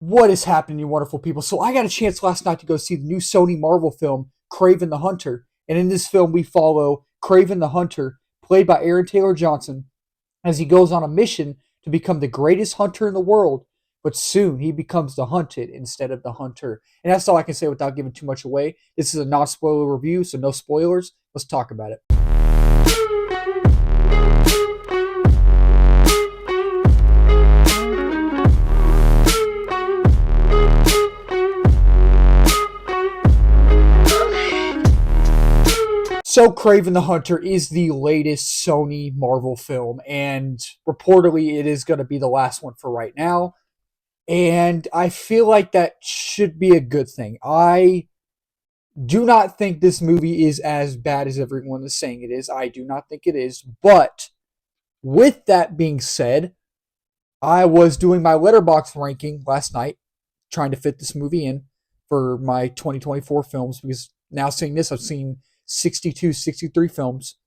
What is happening, you wonderful people? So I got a chance last night to go see the new Sony Marvel film, KRAVEN the Hunter. And in this film, we follow KRAVEN the Hunter, played by Aaron Taylor Johnson, as he goes on a mission to become the greatest hunter in the world. But soon he becomes the hunted instead of the hunter. And that's all I can say without giving too much away. This is a non spoiler review, so no spoilers. Let's talk about it. So, KRAVEN the Hunter is the latest Sony Marvel film, and reportedly it is going to be the last one for right now. And I feel like that should be a good thing. I do not think this movie is as bad as everyone is saying it is. I do not think it is. But with that being said, I was doing my letterbox ranking last night, trying to fit this movie in for my 2024 films, because now seeing this, I've seen 62, 63 films.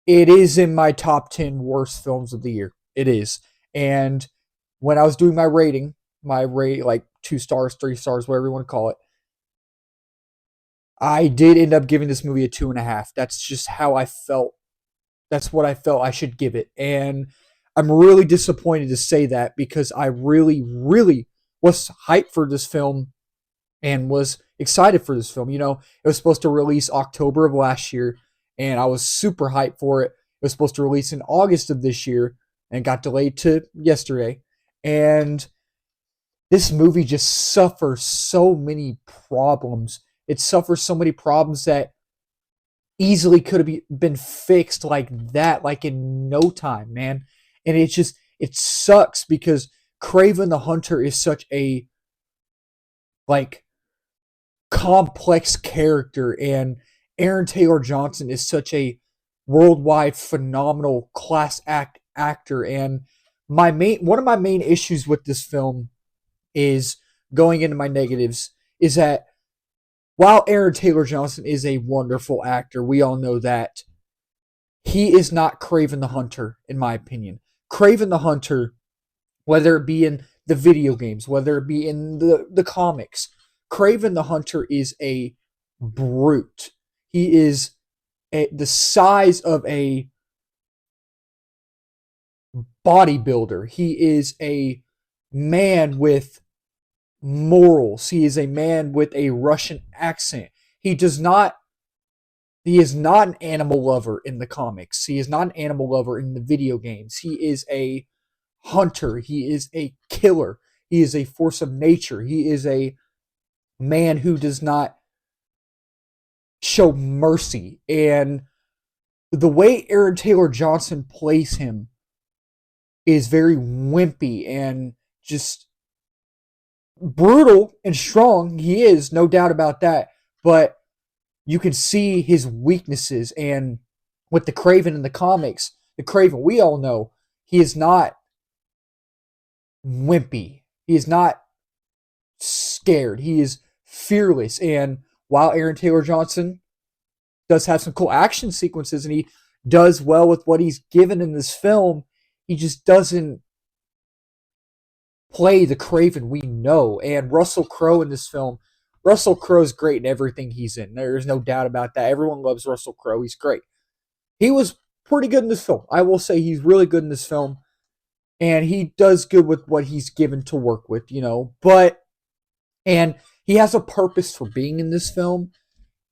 It is in my top 10 worst films of the year. It is. And when I was doing my rating, my rate, like 2 stars, 3 stars, whatever you want to call it, I did end up giving this movie a 2.5. That's just how I felt. That's what I felt I should give it. And I'm really disappointed to say that, because I really, really was hyped for this film and was excited for this film. You know, it was supposed to release October of last year, and I was super hyped for it. It was supposed to release in August of this year and got delayed to yesterday. And this movie just suffers so many problems. It suffers so many problems that easily could have been fixed like that, like in no time, man. And it sucks, because KRAVEN the Hunter is such a, like, complex character, and Aaron Taylor Johnson is such a worldwide phenomenal class actor. And one of my main issues with this film is, going into my negatives, is that while Aaron Taylor Johnson is a wonderful actor, we all know that he is not KRAVEN the Hunter, in my opinion. KRAVEN the Hunter, whether it be in the video games, whether it be in the comics, KRAVEN the Hunter is a brute. He is the size of a bodybuilder. He is a man with morals. He is a man with a Russian accent. He is not an animal lover in the comics. He is not an animal lover in the video games. He is a hunter. He is a killer. He is a force of nature. He is a man who does not show mercy. And the way Aaron Taylor Johnson plays him is very wimpy and just brutal and strong. He is, no doubt about that. But you can see his weaknesses. And with the KRAVEN in the comics, the KRAVEN we all know, he is not wimpy. He is not scared. He is fearless. And while Aaron Taylor Johnson does have some cool action sequences, and he does well with what he's given in this film, he just doesn't play the KRAVEN we know. And Russell Crowe in this film, Russell Crowe's great in everything he's in. There's no doubt about that. Everyone loves Russell Crowe. He's great. He was pretty good in this film. I will say he's really good in this film. And he does good with what he's given to work with, you know. And he has a purpose for being in this film.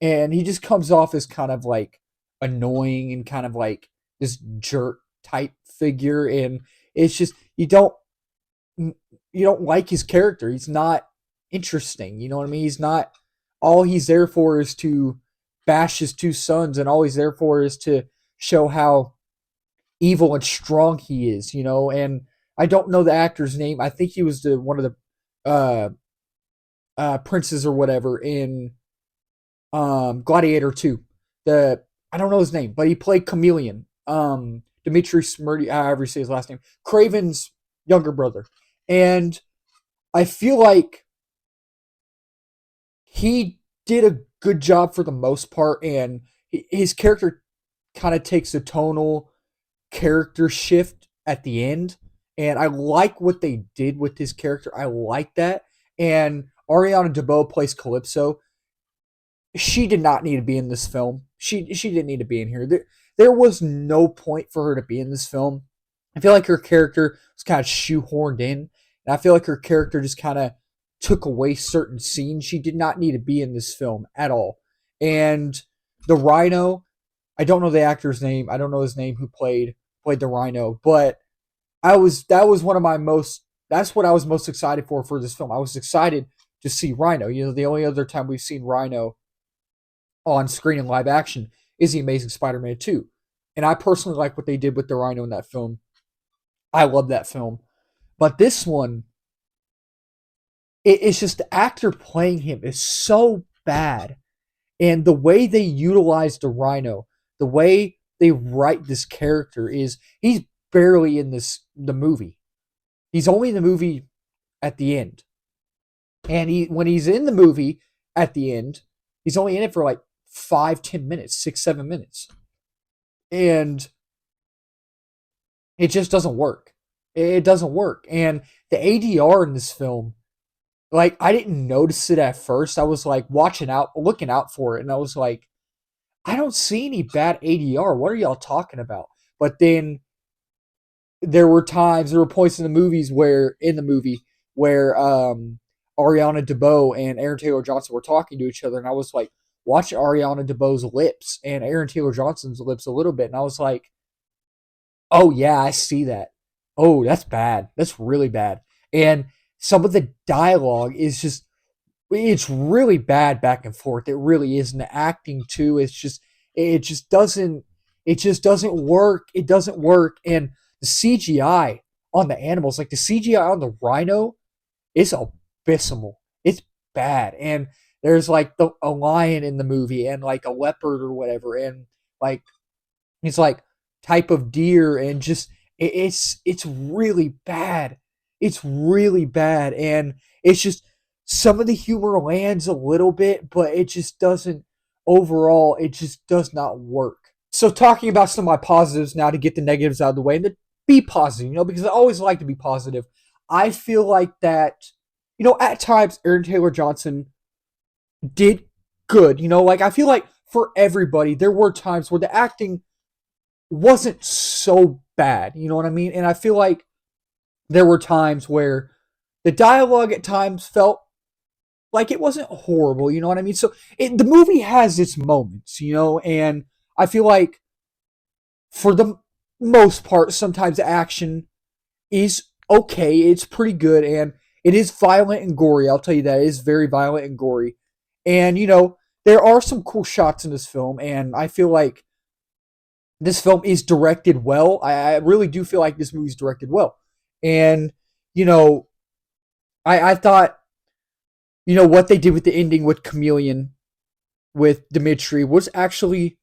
And he just comes off as kind of like annoying and kind of like this jerk type figure. And it's just, you don't like his character. He's not interesting. You know what I mean? He's not, all he's there for is to bash his two sons, and all he's there for is to show how evil and strong he is, you know. And I don't know the actor's name. I think he was one of the princes or whatever in Gladiator 2. I don't know his name, but he played Chameleon. Dmitry Smurdy, however you say his last name. KRAVEN's younger brother. And I feel like he did a good job for the most part, and his character kind of takes a tonal character shift at the end, and I like what they did with his character. I like that. And Ariana DeBose plays Calypso. She did not need to be in this film. She didn't need to be in here. There was no point for her to be in this film. I feel like her character was kind of shoehorned in, and I feel like her character just kind of took away certain scenes. She did not need to be in this film at all. And the Rhino, I don't know the actor's name. I don't know his name who played the Rhino, but that was one of my most that's what I was most excited for this film. I was excited to see Rhino. You know, the only other time we've seen Rhino on screen in live action is the Amazing Spider-Man 2. And I personally like what they did with the Rhino in that film. I love that film. But this one, it's just the actor playing him is so bad. And the way they utilize the Rhino, the way they write this character is he's barely in the movie. He's only in the movie at the end. And when he's in the movie at the end, he's only in it for like 5-10 minutes, 6-7 minutes. And it just doesn't work. It doesn't work. And the ADR in this film, like, I didn't notice it at first. I was like looking out for it, and I was like, I don't see any bad ADR. What are y'all talking about? But then there were points in the movie where Ariana DeBose and Aaron Taylor Johnson were talking to each other, and I was like watching Ariana DeBose's lips and Aaron Taylor Johnson's lips a little bit, and I was like, oh yeah, I see that. Oh, that's bad. That's really bad. And some of the dialogue is just it's really bad back and forth. It really is. And the acting too, it just doesn't work. It doesn't work. And the CGI on the animals, like the CGI on the Rhino, is abysmal. It's bad. And there's like a lion in the movie and like a leopard or whatever, and like it's like type of deer, and just it's really bad. It's really bad, and it's just some of the humor lands a little bit, but it just doesn't. Overall, it just does not work. So talking about some of my positives now to get the negatives out of the way and to be positive, because I always like to be positive. I feel like that, at times Aaron Taylor Johnson did good. Like I feel like for everybody, there were times where the acting wasn't so bad. You know what I mean? And I feel like there were times where the dialogue at times felt like it wasn't horrible. You know what I mean? So the movie has its moments, and I feel like for the most part, sometimes the action is okay. It's pretty good, and it is violent and gory. I'll tell you that. It is very violent and gory. And, there are some cool shots in this film, and I feel like this film is directed well. I really do feel like this movie's directed well. And, I thought, what they did with the ending with Chameleon, with Dimitri, was actually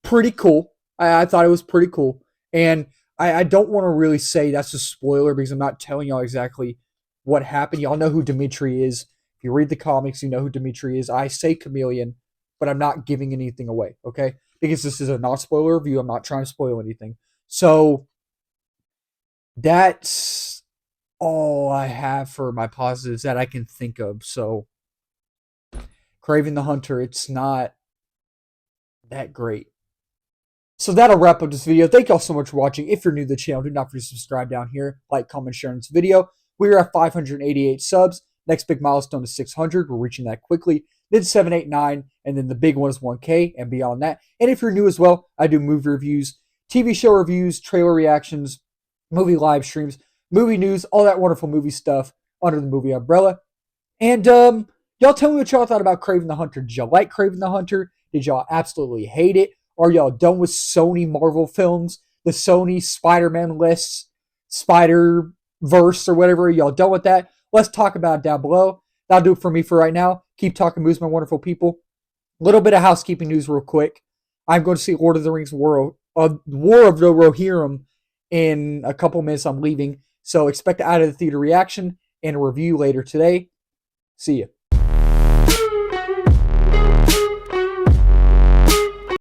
pretty cool. I thought it was pretty cool. And I don't want to really say that's a spoiler because I'm not telling y'all exactly what happened. Y'all know who Dimitri is. If you read the comics, you know who Dimitri is. I say Chameleon, but I'm not giving anything away, okay? Because this is a not-spoiler review. I'm not trying to spoil anything. So, that's all I have for my positives that I can think of. So, KRAVEN the Hunter, it's not that great. So that'll wrap up this video. Thank y'all so much for watching. If you're new to the channel, do not forget to subscribe down here. Like, comment, share this video. We are at 588 subs. Next big milestone is 600. We're reaching that quickly. Then 789, and then the big one is 1K and beyond that. And if you're new as well, I do movie reviews, TV show reviews, trailer reactions, movie live streams, movie news, all that wonderful movie stuff under the movie umbrella. And y'all tell me what y'all thought about KRAVEN the Hunter. Did y'all like KRAVEN the Hunter? Did y'all absolutely hate it? Are y'all done with Sony Marvel films? The Sony Spider-Man lists, Spider-Verse or whatever? Are y'all done with that? Let's talk about it down below. That'll do it for me for right now. Keep talking movies, my wonderful people. A little bit of housekeeping news real quick. I'm going to see Lord of the Rings War of the Rohirrim in a couple minutes. I'm leaving. So expect out of the theater reaction and a review later today. See ya.